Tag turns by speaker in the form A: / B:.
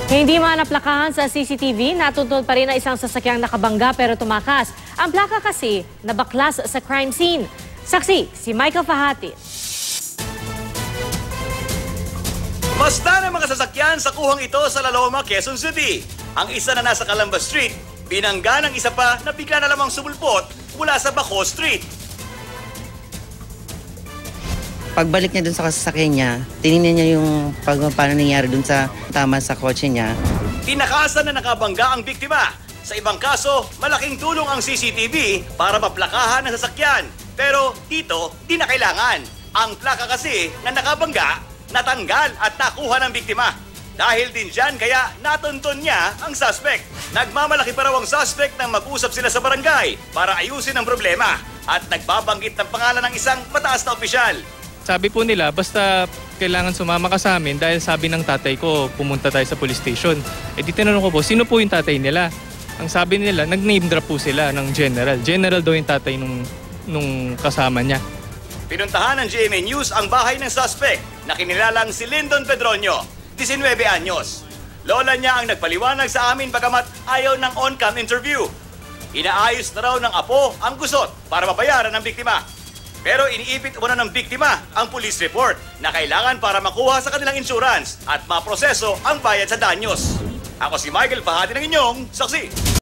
A: Hindi man naplakahan sa CCTV, natuntun pa rin ang isang sasakyang nakabangga pero tumakas. Ang plaka kasi nabaklas sa crime scene. Saksi, si Michael Fahati.
B: Basta ng mga sasakyan sa kuhang ito sa Laloma, Quezon City. Ang isa na nasa Calamba Street, binangga ng isa pa na bigla na lamang sumulpot mula sa Baco Street.
C: Pagbalik niya dun sa sasakyan niya, tinignan niya yung paano nangyari dun sa tama sa kotse niya.
B: Tinakasan na nakabangga ang biktima. Sa ibang kaso, malaking tulong ang CCTV para maplakahan ang sasakyan. Pero dito, di na kailangan. Ang plaka kasi na nakabangga, natanggal at nakuha ng biktima. Dahil din dyan, kaya natuntun niya ang suspect. Nagmamalaki pa raw ang suspect nang mag-usap sila sa barangay para ayusin ang problema. At nagbabanggit ng pangalan ng isang mataas na opisyal.
D: Sabi po nila, basta kailangan sumama ka sa amin dahil sabi ng tatay ko, pumunta tayo sa police station. Eh di tinanong ko po, sino po yung tatay nila? Ang sabi nila, nag-name drop po sila ng general. General daw yung tatay nung kasama niya.
B: Pinuntahan ng GMA News ang bahay ng suspect na kinilalang si Lyndon Pedroño, 19 anyos. Lola niya ang nagpaliwanag sa amin bagamat ayaw ng on-cam interview. Inaayos na raw ng apo ang gusot para mabayaran ng biktima. Pero iniipit umano ng biktima ang police report na kailangan para makuha sa kanilang insurance at maproseso ang bayad sa danyos. Ako si Michael Fahati ng inyong saksi.